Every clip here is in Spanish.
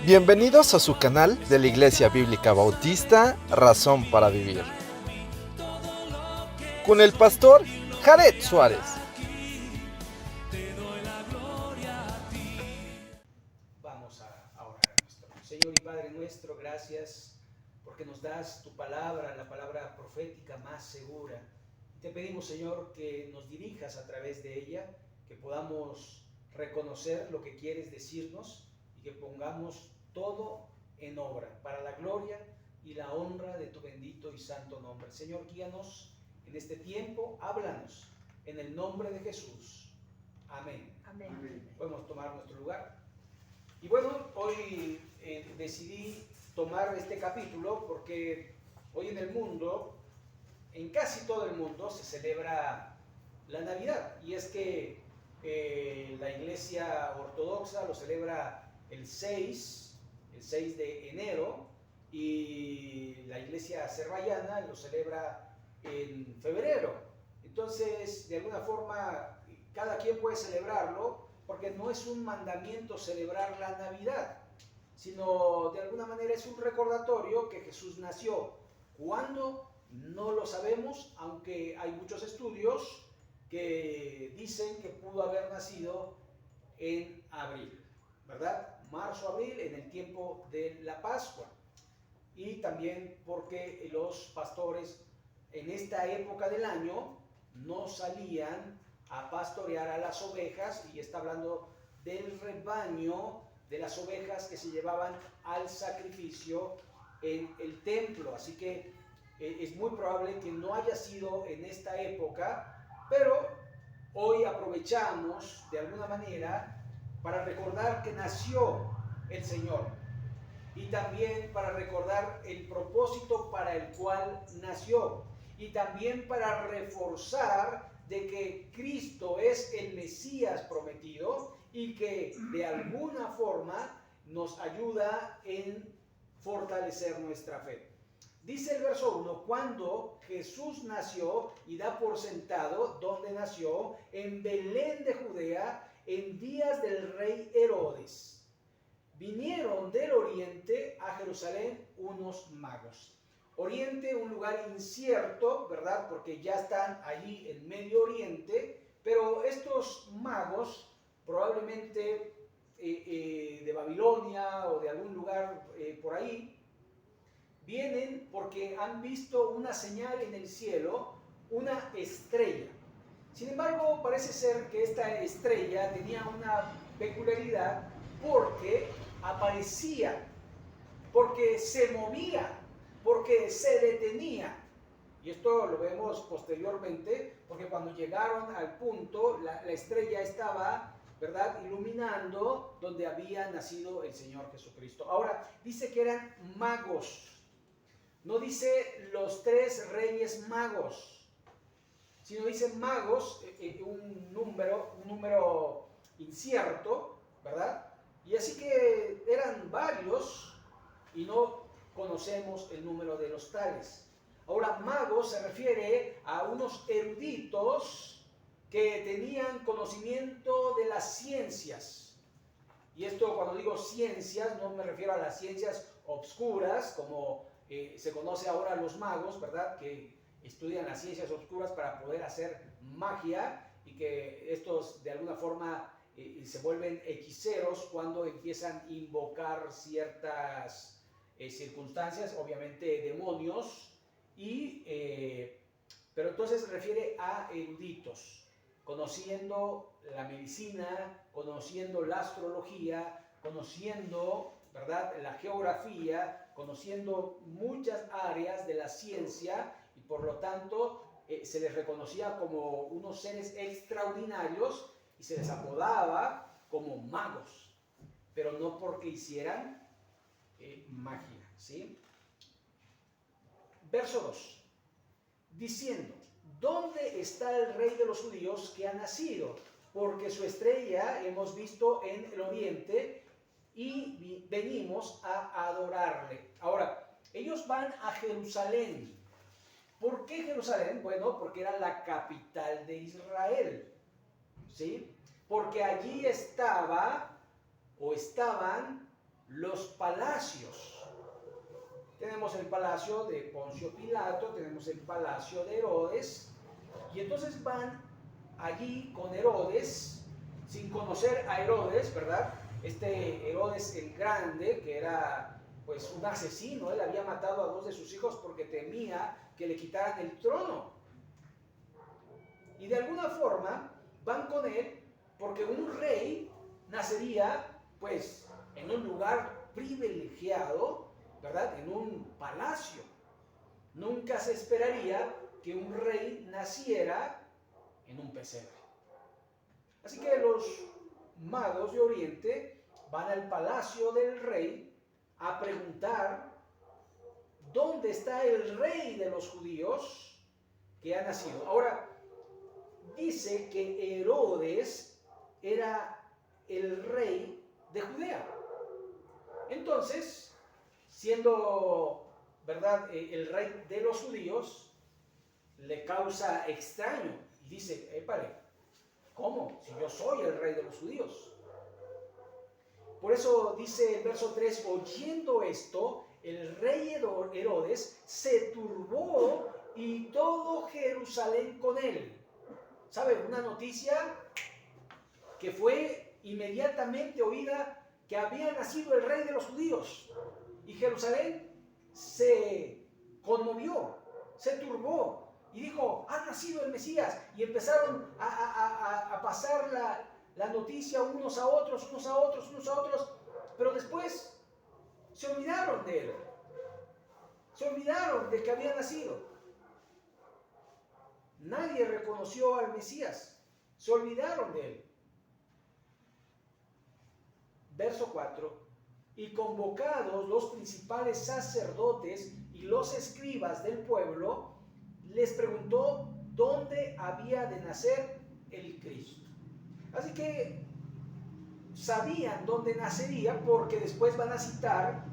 Bienvenidos a su canal de la Iglesia Bíblica Bautista, Razón para Vivir, con el pastor Jared Suárez. Vamos a orar a nuestro Señor y Padre nuestro, gracias porque nos das tu palabra, la palabra profética más segura. Te pedimos, Señor, que nos dirijas a través de ella, que podamos reconocer lo que quieres decirnos y que pongamos todo en obra para la gloria y la honra de tu bendito y santo nombre. Señor, guíanos en este tiempo, háblanos en el nombre de Jesús. Amén. Amén. Podemos tomar nuestro lugar. Y bueno, hoy decidí tomar este capítulo porque hoy en el mundo, en casi todo el mundo, se celebra la Navidad. Y es que la Iglesia Ortodoxa lo celebra el 6 de enero, y la Iglesia Azerbaiyana lo celebra en febrero. Entonces, de alguna forma, cada quien puede celebrarlo, porque no es un mandamiento celebrar la Navidad, sino de alguna manera es un recordatorio que Jesús nació. ¿Cuándo? No lo sabemos, aunque hay muchos estudios que dicen que pudo haber nacido en abril, ¿verdad? Marzo, abril, en el tiempo de la Pascua. Y también porque los pastores en esta época del año no salían a pastorear a las ovejas, y está hablando del rebaño de las ovejas que se llevaban al sacrificio en el templo. Así que es muy probable que no haya sido en esta época, pero hoy aprovechamos de alguna manera para recordar que nació el Señor, y también para recordar el propósito para el cual nació, y también para reforzar de que Cristo es el Mesías prometido y que de alguna forma nos ayuda en fortalecer nuestra fe. Dice el verso 1, cuando Jesús nació, y da por sentado dónde nació, en Belén de Judea, en días del rey Herodes, vinieron del oriente a Jerusalén unos magos. Oriente, un lugar incierto, ¿verdad? Porque ya están allí en Medio Oriente, pero estos magos, probablemente de Babilonia o de algún lugar por ahí, vienen porque han visto una señal en el cielo, una estrella. Sin embargo, parece ser que esta estrella tenía una peculiaridad, porque aparecía, porque se movía, porque se detenía. Y esto lo vemos posteriormente, porque cuando llegaron al punto, la estrella estaba, ¿verdad?, iluminando donde había nacido el Señor Jesucristo. Ahora, dice que eran magos. No dice los 3 reyes magos, sino dice magos, un número incierto, ¿verdad? Y así que eran varios y no conocemos el número de los tales. Ahora, magos se refiere a unos eruditos que tenían conocimiento de las ciencias. Y esto, cuando digo ciencias, no me refiero a las ciencias obscuras, como se conoce ahora a los magos, ¿verdad? Que estudian las ciencias obscuras para poder hacer magia, y que estos de alguna forma se vuelven hechiceros cuando empiezan a invocar ciertas circunstancias, obviamente demonios, pero entonces se refiere a eruditos, conociendo la medicina, conociendo la astrología, conociendo, ¿verdad?, la geografía, conociendo muchas áreas de la ciencia, y por lo tanto se les reconocía como unos seres extraordinarios y se les apodaba como magos, pero no porque hicieran magia, ¿sí? Verso 2, diciendo, ¿dónde está el rey de los judíos que ha nacido? Porque su estrella hemos visto en el oriente y venimos a adorarle. Ahora, ellos van a Jerusalén. ¿Por qué Jerusalén? Bueno, porque era la capital de Israel, ¿sí? Porque allí estaba o estaban los palacios. Tenemos el palacio de Poncio Pilato, tenemos el palacio de Herodes, y entonces van allí con Herodes, sin conocer a Herodes, ¿verdad? Este Herodes el Grande, que era pues un asesino, él había matado a 2 de sus hijos porque temía que le quitaran el trono. Y de alguna forma van con él porque un rey nacería pues en un lugar privilegiado, ¿verdad? En un palacio. Nunca se esperaría que un rey naciera en un pesebre. Así que los magos de Oriente van al palacio del rey a preguntar dónde está el rey de los judíos que ha nacido. Ahora, dice que Herodes era el rey de Judea. Entonces, siendo, ¿verdad?, el rey de los judíos, le causa extraño y dice, épale, ¿cómo? Si yo soy el rey de los judíos. Por eso dice el verso 3, oyendo esto, el rey Herodes se turbó y todo Jerusalén con él. ¿Sabe? Una noticia que fue inmediatamente oída, que había nacido el rey de los judíos. Y Jerusalén se conmovió, se turbó y dijo, ha nacido el Mesías. Y empezaron a pasar la noticia unos a otros, pero después se olvidaron de él. Se olvidaron de que había nacido. Nadie reconoció al Mesías. Se olvidaron de él. Verso 4. Y convocados los principales sacerdotes y los escribas del pueblo, les preguntó dónde había de nacer el Cristo. Así que sabían dónde nacería, porque después van a citar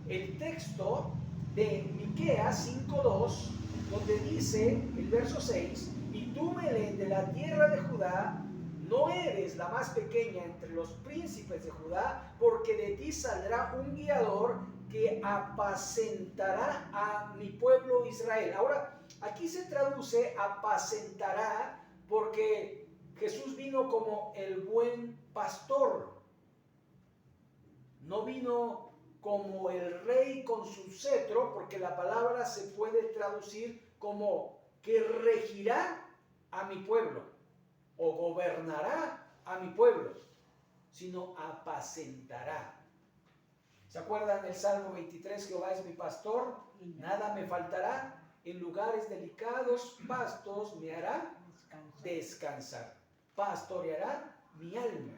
el texto de Miqueas 5:2, donde dice el verso 6, y tú, Belén, de la tierra de Judá, no eres la más pequeña entre los príncipes de Judá, porque de ti saldrá un guiador que apacentará a mi pueblo Israel. Ahora, aquí se traduce apacentará porque Jesús vino como el buen pastor. No vino como el rey con su cetro, porque la palabra se puede traducir como que regirá a mi pueblo o gobernará a mi pueblo, sino apacentará. ¿Se acuerdan del Salmo 23? Jehová es mi pastor, nada me faltará, en lugares delicados pastos me hará descansar, pastoreará mi alma.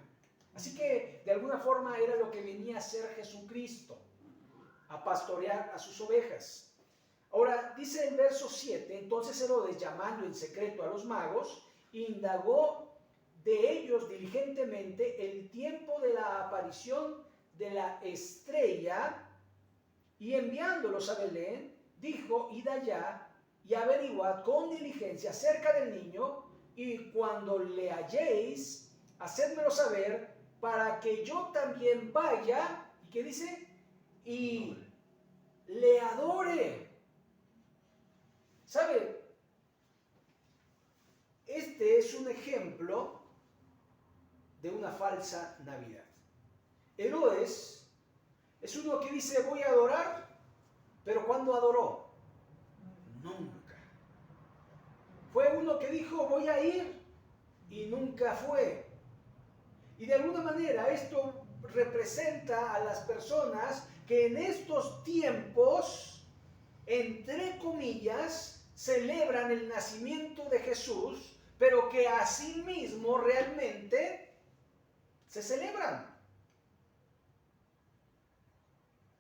Así que de alguna forma era lo que venía a hacer Jesucristo, a pastorear a sus ovejas. Ahora dice el verso 7, entonces Herodes, llamando en secreto a los magos, indagó de ellos diligentemente el tiempo de la aparición de la estrella, y enviándolos a Belén, dijo, id allá y averiguad con diligencia acerca del niño, y cuando le halléis, hacedmelo saber, para que yo también vaya, ¿y qué dice? Y le adore. ¿Sabe? Este es un ejemplo de una falsa Navidad. Herodes es uno que dice voy a adorar, pero ¿cuándo adoró? Nunca. Fue uno que dijo voy a ir y nunca fue. Y de alguna manera esto representa a las personas que en estos tiempos, entre comillas, celebran el nacimiento de Jesús, pero que asimismo realmente se celebran.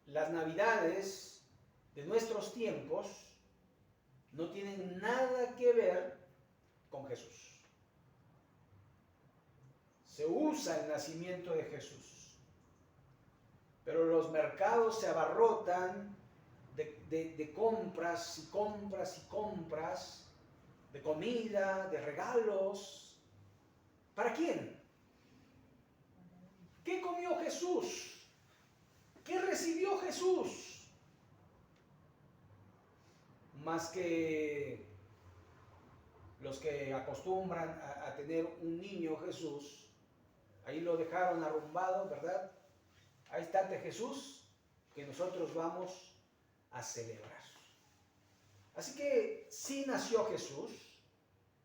Las Navidades de nuestros tiempos no tienen nada que ver con Jesús. Se usa el nacimiento de Jesús, pero los mercados se abarrotan de compras y compras y compras, de comida, de regalos. ¿Para quién? ¿Qué comió Jesús? recibió Jesús? Más que los que acostumbran a tener un niño Jesús, ahí lo dejaron arrumbado, ¿verdad? Ahí está ante Jesús que nosotros vamos a celebrar. Así que sí nació Jesús,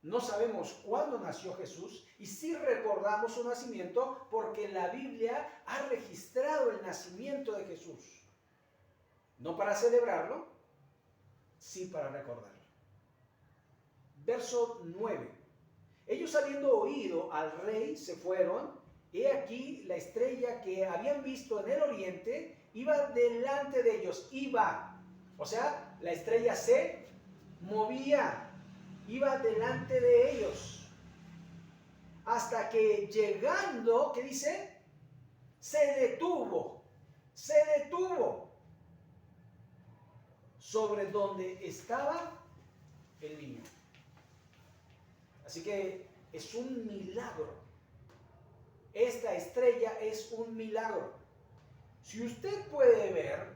no sabemos cuándo nació Jesús y sí recordamos su nacimiento porque la Biblia ha registrado el nacimiento de Jesús. No para celebrarlo, sí para recordarlo. Verso 9. Ellos habiendo oído al rey se fueron. He aquí la estrella que habían visto en el oriente iba delante de ellos. Iba, o sea, la estrella se movía, iba delante de ellos. Hasta que llegando, ¿qué dice? Se detuvo sobre donde estaba el niño. Así que es un milagro. Esta estrella es un milagro. Si usted puede ver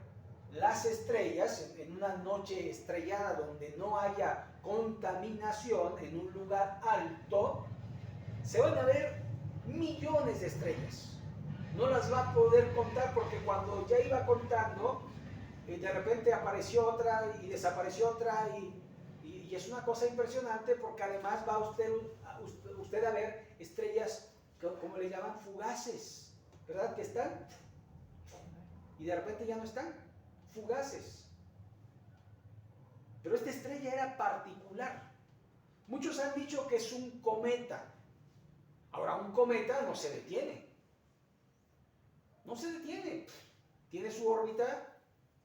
las estrellas en una noche estrellada donde no haya contaminación, en un lugar alto, se van a ver millones de estrellas. No las va a poder contar porque cuando ya iba contando, de repente apareció otra y desapareció otra y es una cosa impresionante porque además va usted a ver estrellas, como le llaman, fugaces, ¿verdad? Que están y de repente ya no están, fugaces. Pero esta estrella era particular. Muchos han dicho que es un cometa. Ahora, un cometa no se detiene. No se detiene. Tiene su órbita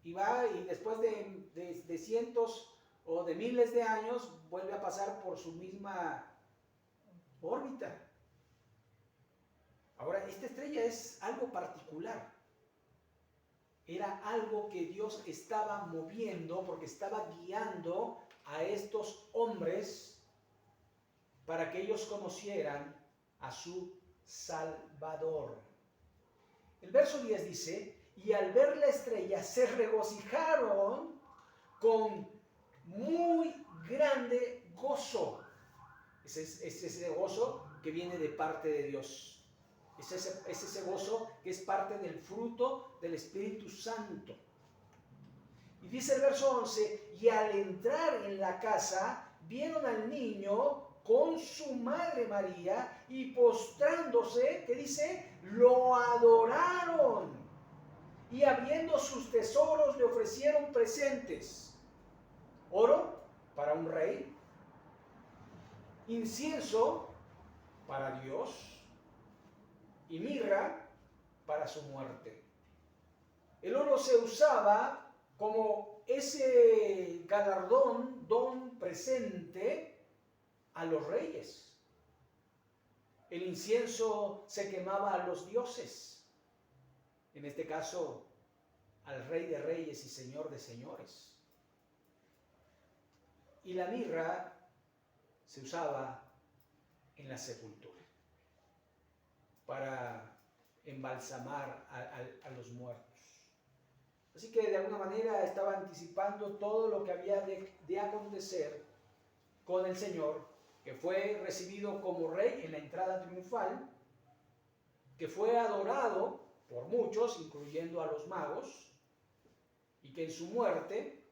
y va y después de cientos o de miles de años vuelve a pasar por su misma órbita. Ahora, esta estrella es algo particular. Era algo que Dios estaba moviendo porque estaba guiando a estos hombres para que ellos conocieran a su Salvador. El verso 10 dice, y al ver la estrella se regocijaron con muy grande gozo. Es ese gozo que viene de parte de Dios. Es ese gozo que es parte del fruto del Espíritu Santo. Y dice el verso 11, y al entrar en la casa, vieron al niño con su madre María, y postrándose, ¿qué dice? Lo adoraron. Y abriendo sus tesoros le ofrecieron presentes. Oro para un rey, incienso para Dios y mirra para su muerte. El oro se usaba como ese galardón, don presente a los reyes. El incienso se quemaba a los dioses, en este caso al Rey de Reyes y Señor de Señores. Y la mirra se usaba en la sepultura para embalsamar a los muertos. Así que de alguna manera estaba anticipando todo lo que había de acontecer con el Señor, que fue recibido como rey en la entrada triunfal, que fue adorado por muchos, incluyendo a los magos, y que en su muerte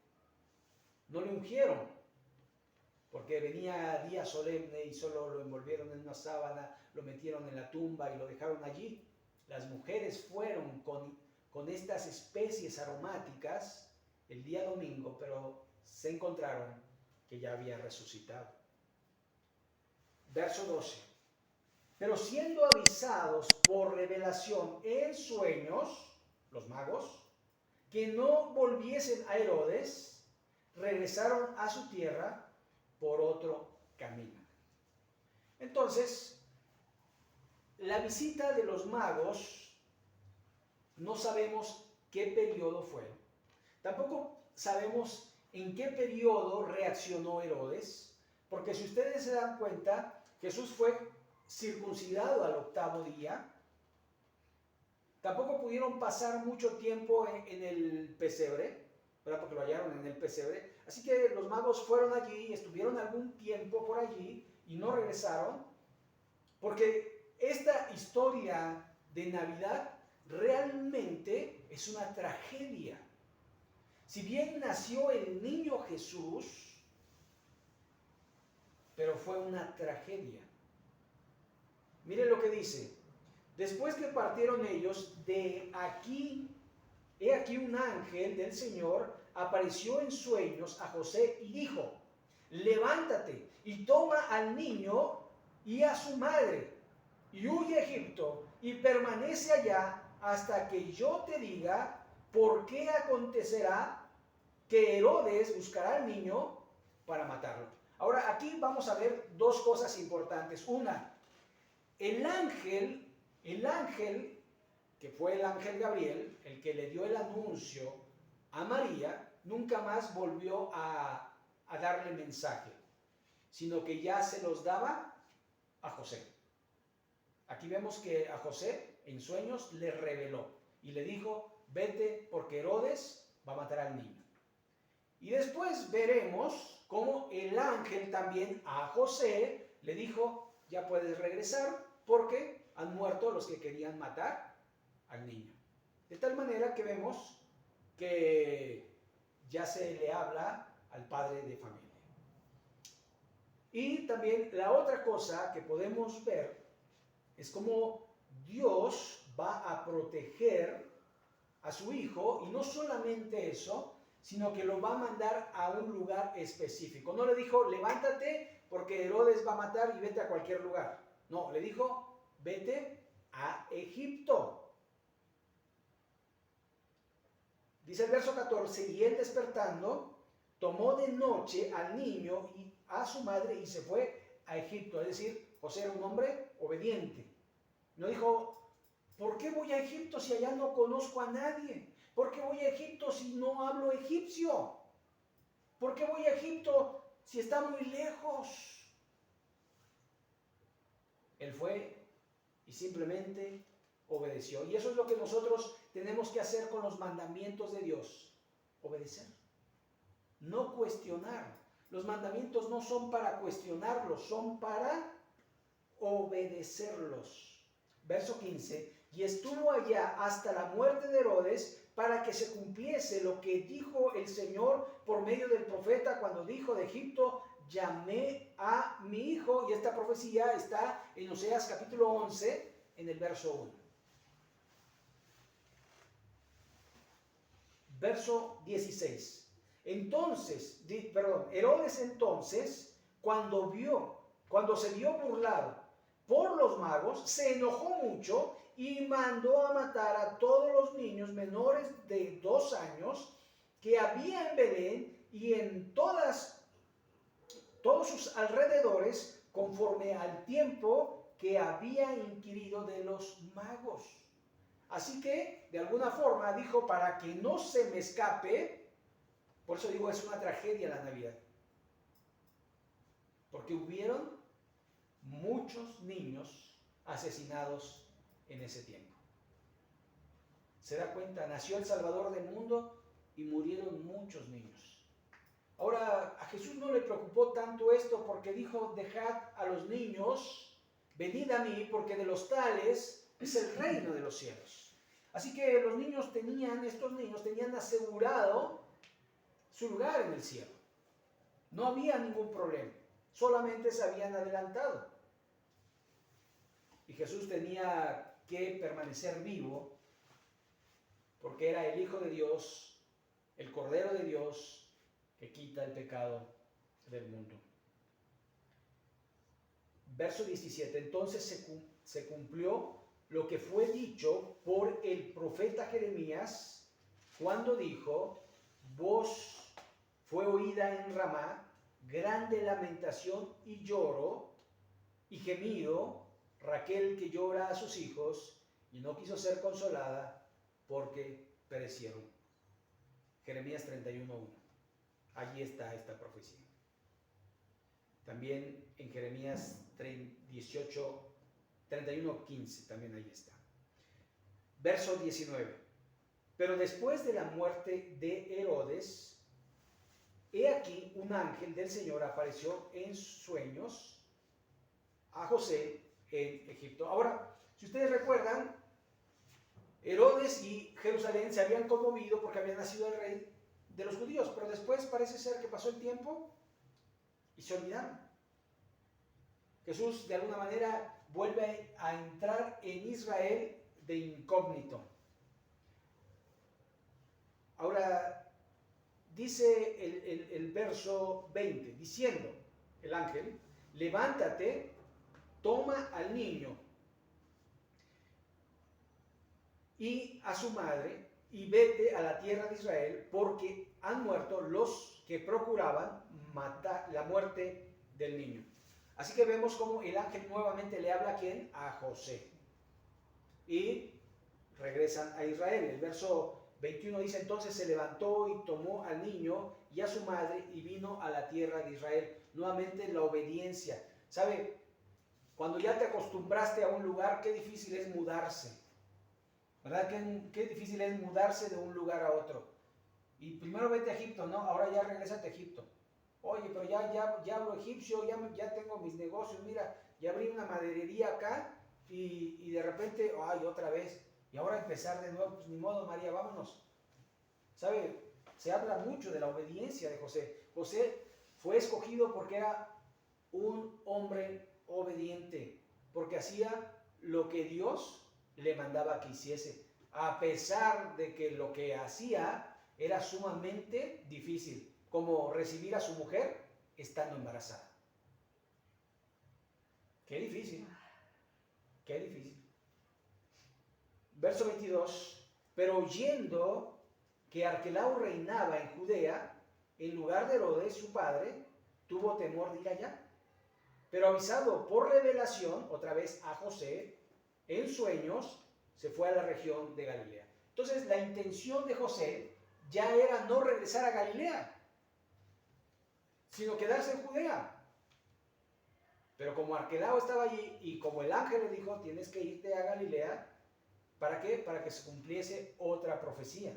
no le ungieron, porque venía día solemne y solo lo envolvieron en una sábana, lo metieron en la tumba y lo dejaron allí. Las mujeres fueron con estas especies aromáticas el día domingo, pero se encontraron que ya había resucitado. Verso 12. Pero siendo avisados por revelación en sueños, los magos, que no volviesen a Herodes, regresaron a su tierra por otro camino. Entonces, la visita de los magos, no sabemos qué periodo fue. Tampoco sabemos en qué periodo reaccionó Herodes, porque si ustedes se dan cuenta, Jesús fue circuncidado al 8º día Tampoco pudieron pasar mucho tiempo en el pesebre, ¿verdad? Porque lo hallaron en el pesebre. Así que los magos fueron allí, estuvieron algún tiempo por allí y no regresaron, porque esta historia de Navidad realmente es una tragedia. Si bien nació el niño Jesús, pero fue una tragedia. Miren lo que dice. Después que partieron ellos, he aquí un ángel del Señor apareció en sueños a José y dijo: levántate y toma al niño y a su madre y huye a Egipto y permanece allá hasta que yo te diga, porque acontecerá que Herodes buscará al niño para matarlo. Ahora aquí vamos a ver dos cosas importantes. Una, el ángel que fue el ángel Gabriel, el que le dio el anuncio a María, nunca más volvió a darle mensaje, sino que ya se los daba a José. Aquí vemos que a José en sueños le reveló y le dijo: vete porque Herodes va a matar al niño. Y después veremos cómo el ángel también a José le dijo: ya puedes regresar porque han muerto los que querían matar al niño. De tal manera que vemos que ya se le habla al padre de familia. Y también la otra cosa que podemos ver es cómo Dios va a proteger a su hijo, y no solamente eso, sino que lo va a mandar a un lugar específico. No le dijo: levántate porque Herodes va a matar y vete a cualquier lugar. No, le dijo: vete a Egipto. Dice el verso 14: y él despertando, tomó de noche al niño y a su madre y se fue a Egipto. Es decir, José era un hombre obediente. No dijo: ¿por qué voy a Egipto si allá no conozco a nadie? ¿Por qué voy a Egipto si no hablo egipcio? ¿Por qué voy a Egipto si está muy lejos? Él fue y simplemente obedeció. Y eso es lo que nosotros tenemos que hacer con los mandamientos de Dios: obedecer, no cuestionar. Los mandamientos no son para cuestionarlos, son para obedecerlos. Verso 15: y estuvo allá hasta la muerte de Herodes, para que se cumpliese lo que dijo el Señor por medio del profeta, cuando dijo: de Egipto llamé a mi hijo. Y esta profecía está en Oseas capítulo 11, en el verso 1. Verso 16. Herodes entonces, cuando se vio burlado por los magos, se enojó mucho y mandó a matar a todos los niños menores de 2 años que había en Belén y en todos sus alrededores, conforme al tiempo que había inquirido de los magos. Así que, de alguna forma, dijo: para que no se me escape. Por eso digo, es una tragedia la Navidad, porque hubieron muchos niños asesinados en ese tiempo. ¿Se da cuenta? Nació el Salvador del mundo y murieron muchos niños. Ahora, a Jesús no le preocupó tanto esto, porque dijo: dejad a los niños, venid a mí, porque de los tales es el reino de los cielos. Así que estos niños tenían asegurado su lugar en el cielo. No había ningún problema, solamente se habían adelantado. Y Jesús tenía que permanecer vivo, porque era el Hijo de Dios, el Cordero de Dios, que quita el pecado del mundo. Verso 17: entonces se cumplió lo que fue dicho por el profeta Jeremías, cuando dijo: voz fue oída en Ramá, grande lamentación y lloro y gemido, Raquel que llora a sus hijos y no quiso ser consolada porque perecieron. Jeremías 31:1. Allí está esta profecía. También en Jeremías 31:15, también ahí está. verso 19. Pero después de la muerte de Herodes, he aquí un ángel del Señor apareció en sueños a José en Egipto. Ahora, si ustedes recuerdan, Herodes y Jerusalén se habían conmovido porque había nacido el rey de los judíos, pero después parece ser que pasó el tiempo y se olvidaron. Jesús de alguna manera vuelve a entrar en Israel de incógnito. Ahora, dice el verso 20, diciendo el ángel, levántate, toma al niño y a su madre y vete a la tierra de Israel, porque han muerto los que procuraban matar la muerte del niño. Así que vemos cómo el ángel nuevamente le habla a ¿quién? A José. Y regresan a Israel. El verso 21 dice, entonces se levantó y tomó al niño y a su madre y vino a la tierra de Israel. Nuevamente la obediencia. ¿Sabe? Cuando ya te acostumbraste a un lugar, qué difícil es mudarse. ¿Verdad? Qué difícil es mudarse de un lugar a otro. Y primero vete a Egipto, ¿no? Ahora ya regrésate a Egipto. Oye, pero ya hablo egipcio, ya tengo mis negocios, mira, ya abrí una maderería acá y de repente, ay, otra vez. Y ahora empezar de nuevo, pues ni modo, María, vámonos. ¿Sabe? Se habla mucho de la obediencia de José. José fue escogido porque era un hombre obediente, porque hacía lo que Dios le mandaba que hiciese, a pesar de que lo que hacía era sumamente difícil, como recibir a su mujer estando embarazada. Qué difícil, qué difícil. Verso 22, pero oyendo que Arquelao reinaba en Judea, en lugar de Herodes, su padre, tuvo temor de ir allá. Pero avisado por revelación, otra vez a José, en sueños, se fue a la región de Galilea. Entonces la intención de José ya era no regresar a Galilea, sino quedarse en Judea. Pero como Arquelao estaba allí y como el ángel le dijo, tienes que irte a Galilea, ¿para qué? Para que se cumpliese otra profecía.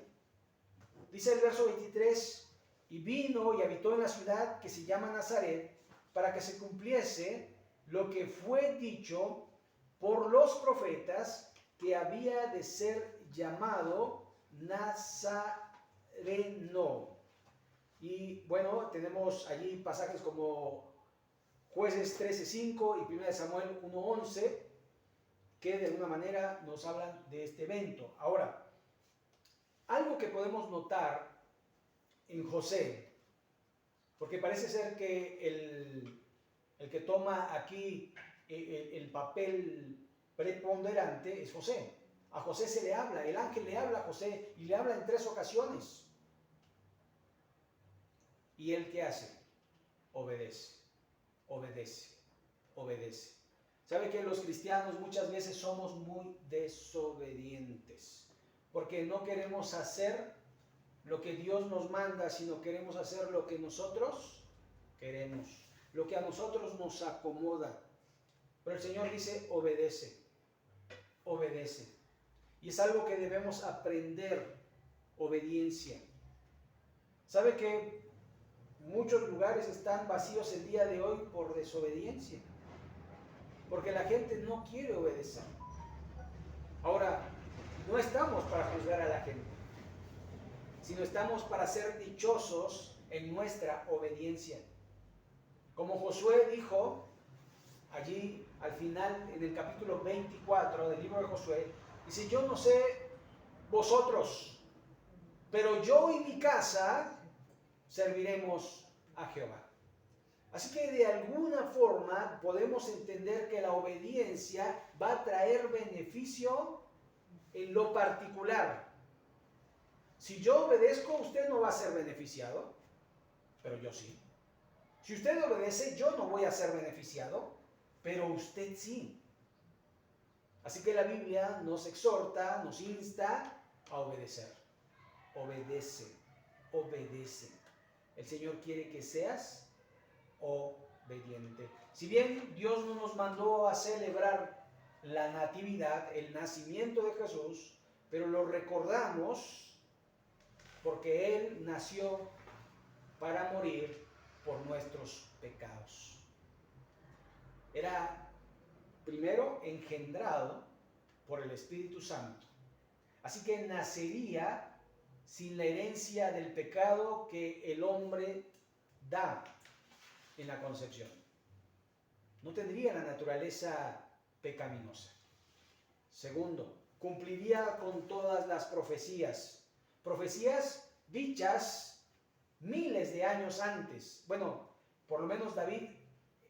Dice el verso 23, y vino y habitó en la ciudad que se llama Nazaret, para que se cumpliese lo que fue dicho por los profetas, que había de ser llamado Nazareno. Y bueno, tenemos allí pasajes como Jueces 13:5 y 1 Samuel 1:11, que de alguna manera nos hablan de este evento. Ahora, algo que podemos notar en José, porque parece ser que el que toma aquí el papel preponderante es José. A José se le habla, el ángel le habla a José y le habla en 3 ocasiones. ¿Y él qué hace? Obedece, obedece, obedece. ¿Sabe que los cristianos muchas veces somos muy desobedientes? Porque no queremos hacer lo que Dios nos manda, sino queremos hacer lo que nosotros queremos, lo que a nosotros nos acomoda. Pero el Señor dice, obedece, obedece. Y es algo que debemos aprender, obediencia. ¿Sabe que muchos lugares están vacíos el día de hoy por desobediencia? Porque la gente no quiere obedecer. Ahora, no estamos para juzgar a la gente, sino estamos para ser dichosos en nuestra obediencia. Como Josué dijo allí al final, en el capítulo 24 del libro de Josué, dice, yo no sé vosotros, pero yo y mi casa serviremos a Jehová. Así que de alguna forma podemos entender que la obediencia va a traer beneficio en lo particular. Si yo obedezco, usted no va a ser beneficiado, pero yo sí. Si usted obedece, yo no voy a ser beneficiado, pero usted sí. Así que la Biblia nos exhorta, nos insta a obedecer. Obedece, obedece. El Señor quiere que seas obediente. Si bien Dios no nos mandó a celebrar la natividad, el nacimiento de Jesús, pero lo recordamos porque Él nació para morir por nuestros pecados. Era primero engendrado por el Espíritu Santo, así que nacería sin la herencia del pecado que el hombre da en la concepción. No tendría la naturaleza pecaminosa. Segundo, cumpliría con todas las profecías dichas miles de años antes. Bueno, por lo menos David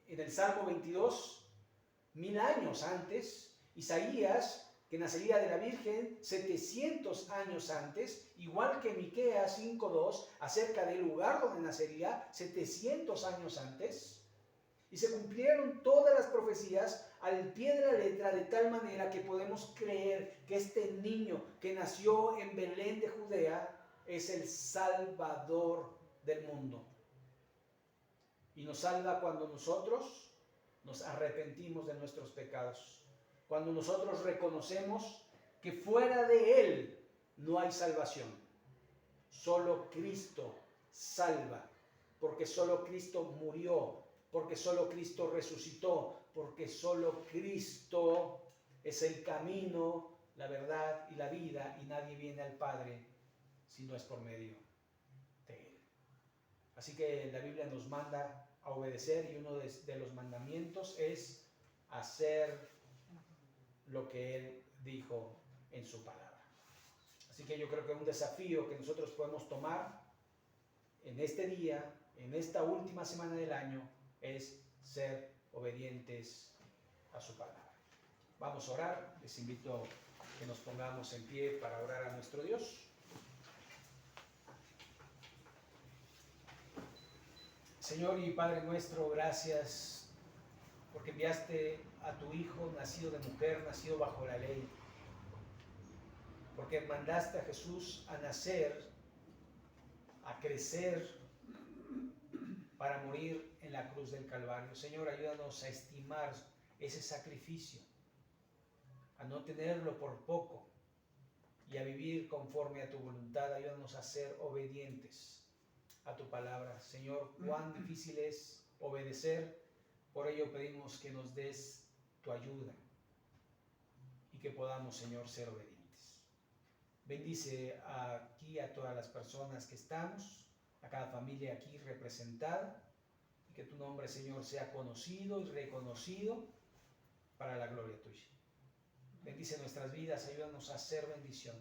en el Salmo 22, 1000 años antes. Isaías, que nacería de la Virgen 700 años antes, igual que Miqueas 5:2, acerca del lugar donde nacería 700 años antes. Y se cumplieron todas las profecías al pie de la letra, de tal manera que podemos creer que este niño que nació en Belén de Judea es el Salvador del mundo. Y nos salva cuando nosotros nos arrepentimos de nuestros pecados, cuando nosotros reconocemos que fuera de Él no hay salvación. Solo Cristo salva, porque solo Cristo murió, porque solo Cristo resucitó, porque solo Cristo es el camino, la verdad y la vida, y nadie viene al Padre si no es por medio de Él. Así que la Biblia nos manda a obedecer, y uno de los mandamientos es hacer lo que Él dijo en su palabra. Así que yo creo que un desafío que nosotros podemos tomar en este día, en esta última semana del año, es ser obedientes a su palabra. Vamos a orar. Les invito a que nos pongamos en pie para orar a nuestro Dios. Señor y Padre nuestro, gracias porque enviaste a tu Hijo, nacido de mujer, nacido bajo la ley, porque mandaste a Jesús a nacer, a crecer, para morir en la cruz del Calvario. Señor, ayúdanos a estimar ese sacrificio, a no tenerlo por poco y a vivir conforme a tu voluntad. Ayúdanos a ser obedientes a tu palabra. Señor, cuán difícil es obedecer, por ello pedimos que nos des tu ayuda y que podamos, Señor, ser obedientes. Bendice aquí a todas las personas que estamos, a cada familia aquí representada, y que tu nombre, Señor, sea conocido y reconocido para la gloria tuya. Bendice nuestras vidas, ayúdanos a hacer bendición,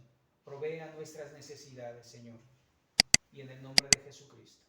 provea nuestras necesidades, Señor, y en el nombre de Jesucristo.